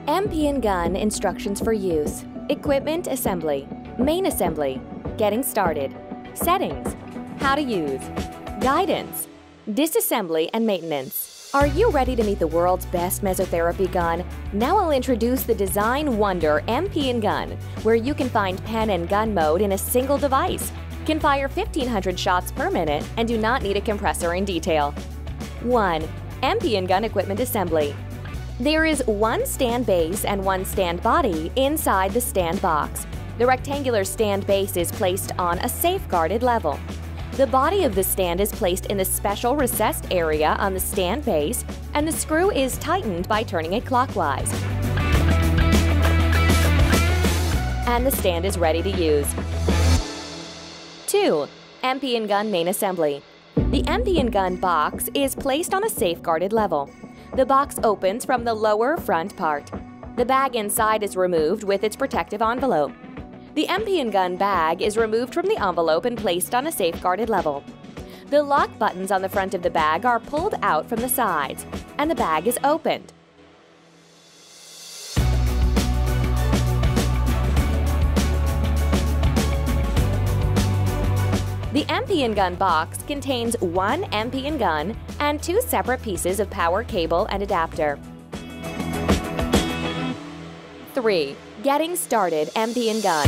MP&Gun Instructions for Use, Equipment Assembly, Main Assembly, Getting Started, Settings, How to Use, Guidance, Disassembly and Maintenance. Are you ready to meet the world's best mesotherapy gun? Now I'll introduce the design wonder MP&Gun, where you can find pen and gun mode in a single device, can fire 1,500 shots per minute, and do not need a compressor in detail. 1. MP&Gun Equipment Assembly. There is one stand base and one stand body inside the stand box. The rectangular stand base is placed on a safeguarded level. The body of the stand is placed in the special recessed area on the stand base, and the screw is tightened by turning it clockwise. And the stand is ready to use. 2. MP&Gun Main Assembly. The MP&Gun box is placed on a safeguarded level. The box opens from the lower front part. The bag inside is removed with its protective envelope. The MP&Gun bag is removed from the envelope and placed on a safeguarded level. The lock buttons on the front of the bag are pulled out from the sides, and the bag is opened. The MP&Gun box contains one MP&Gun and two separate pieces of power cable and adapter. 3. Getting Started MP&Gun.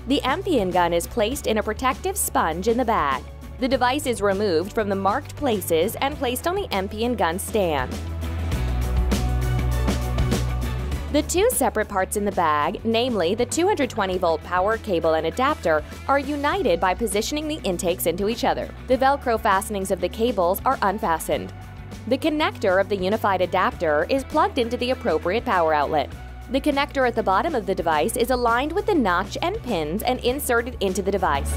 The MP&Gun is placed in a protective sponge in the bag. The device is removed from the marked places and placed on the MP&Gun stand. The two separate parts in the bag, namely the 220-volt power cable and adapter, are united by positioning the intakes into each other. The Velcro fastenings of the cables are unfastened. The connector of the unified adapter is plugged into the appropriate power outlet. The connector at the bottom of the device is aligned with the notch and pins and inserted into the device.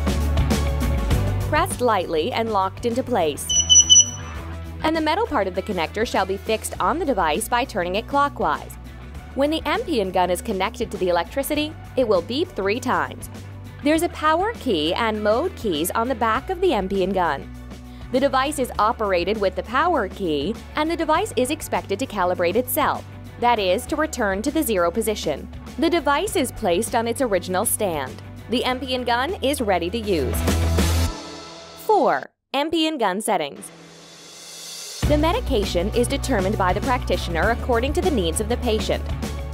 Pressed lightly and locked into place. And the metal part of the connector shall be fixed on the device by turning it clockwise. When the MP&Gun is connected to the electricity, it will beep 3 times. There's a power key and mode keys on the back of the MP&Gun. The device is operated with the power key, and the device is expected to calibrate itself, that is, to return to the 0 position. The device is placed on its original stand. The MP&Gun is ready to use. 4. MP&Gun Settings. The medication is determined by the practitioner according to the needs of the patient.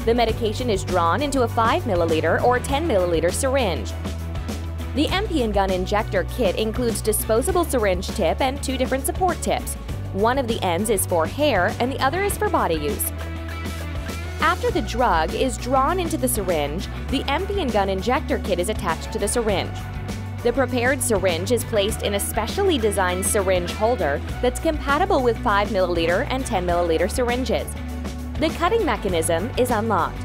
The medication is drawn into a 5 ml or 10 ml syringe. The MP&Gun injector kit includes disposable syringe tip and 2 different support tips. One of the ends is for hair and the other is for body use. After the drug is drawn into the syringe, the MP&Gun injector kit is attached to the syringe. The prepared syringe is placed in a specially designed syringe holder that's compatible with 5 ml and 10 ml syringes. The cutting mechanism is unlocked.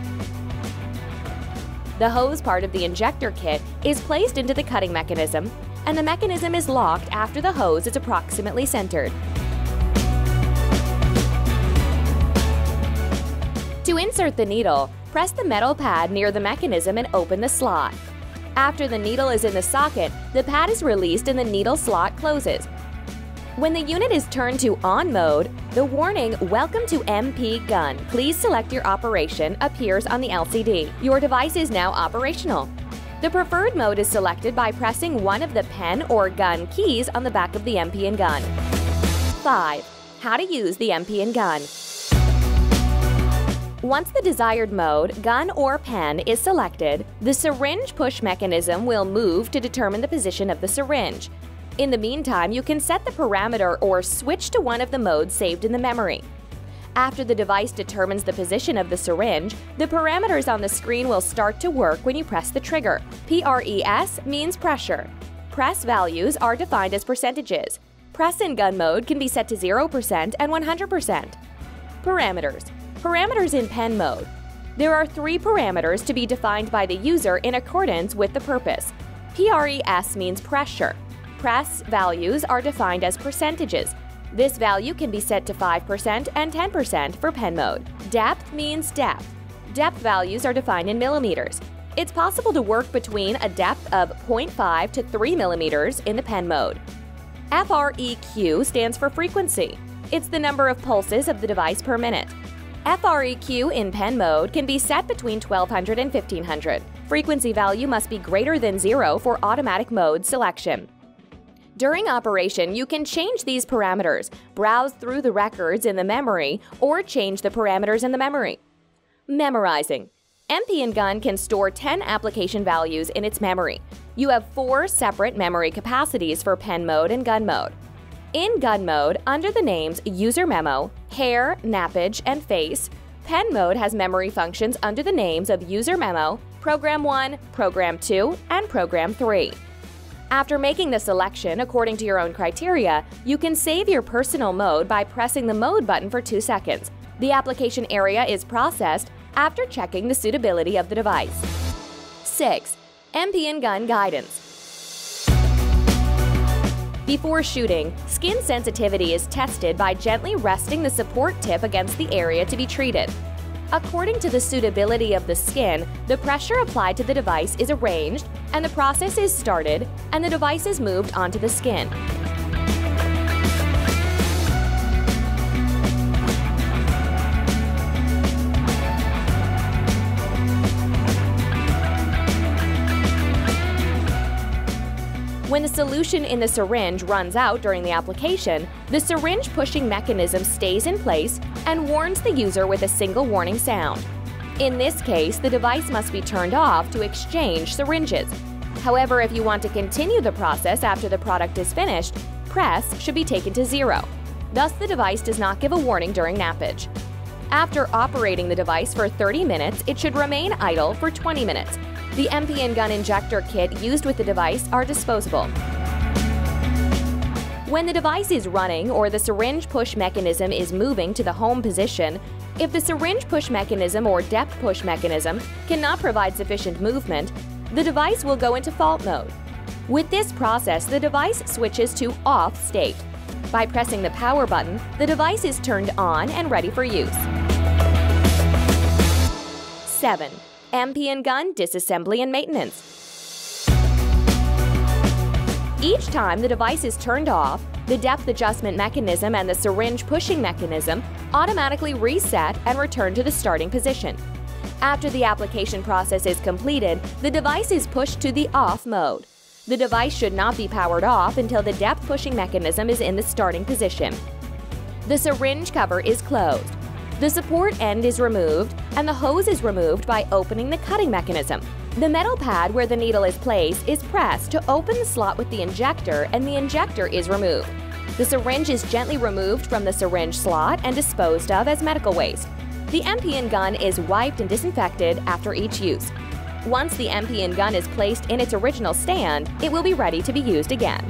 The hose part of the injector kit is placed into the cutting mechanism, and the mechanism is locked after the hose is approximately centered. To insert the needle, press the metal pad near the mechanism and open the slot. After the needle is in the socket, the pad is released and the needle slot closes. When the unit is turned to on mode, the warning "Welcome to MP&Gun. Please select your operation" appears on the LCD. Your device is now operational. The preferred mode is selected by pressing one of the pen or gun keys on the back of the MP&Gun. 5. How to use the MP&Gun. Once the desired mode, gun or pen, is selected, the syringe push mechanism will move to determine the position of the syringe. In the meantime, you can set the parameter or switch to one of the modes saved in the memory. After the device determines the position of the syringe, the parameters on the screen will start to work when you press the trigger. PRES means pressure. Press values are defined as percentages. Press in gun mode can be set to 0% and 100%. Parameters. Parameters in pen mode. There are 3 parameters to be defined by the user in accordance with the purpose. PRES means pressure. Press values are defined as percentages. This value can be set to 5% and 10% for pen mode. Depth means depth. Depth values are defined in millimeters. It's possible to work between a depth of 0.5 to 3 millimeters in the pen mode. FREQ stands for frequency. It's the number of pulses of the device per minute. FREQ in pen mode can be set between 1200 and 1500. Frequency value must be greater than 0 for automatic mode selection. During operation, you can change these parameters, browse through the records in the memory, or change the parameters in the memory. Memorizing. MP&Gun can store 10 application values in its memory. You have 4 separate memory capacities for pen mode and gun mode. In gun mode, under the names User Memo, Hair, Nappage, and Face, pen mode has memory functions under the names of User Memo, Program 1, Program 2, and Program 3. After making the selection according to your own criteria, you can save your personal mode by pressing the Mode button for 2 seconds. The application area is processed after checking the suitability of the device. 6. MP&Gun Guidance. Before shooting, skin sensitivity is tested by gently resting the support tip against the area to be treated. According to the suitability of the skin, the pressure applied to the device is arranged, and the process is started, and the device is moved onto the skin. When the solution in the syringe runs out during the application, the syringe pushing mechanism stays in place and warns the user with a single warning sound. In this case, the device must be turned off to exchange syringes. However, if you want to continue the process after the product is finished, press should be taken to 0. Thus, the device does not give a warning during nappage. After operating the device for 30 minutes, it should remain idle for 20 minutes. The MP&Gun injector kit used with the device are disposable. When the device is running or the syringe push mechanism is moving to the home position, if the syringe push mechanism or depth push mechanism cannot provide sufficient movement, the device will go into fault mode. With this process, the device switches to off state. By pressing the power button, the device is turned on and ready for use. 7. MP&Gun Disassembly and Maintenance. Each time the device is turned off, the depth adjustment mechanism and the syringe pushing mechanism automatically reset and return to the starting position. After the application process is completed, the device is pushed to the off mode. The device should not be powered off until the depth pushing mechanism is in the starting position. The syringe cover is closed. The support end is removed, and the hose is removed by opening the cutting mechanism. The metal pad where the needle is placed is pressed to open the slot with the injector, and the injector is removed. The syringe is gently removed from the syringe slot and disposed of as medical waste. The MP&Gun is wiped and disinfected after each use. Once the MP&Gun is placed in its original stand, it will be ready to be used again.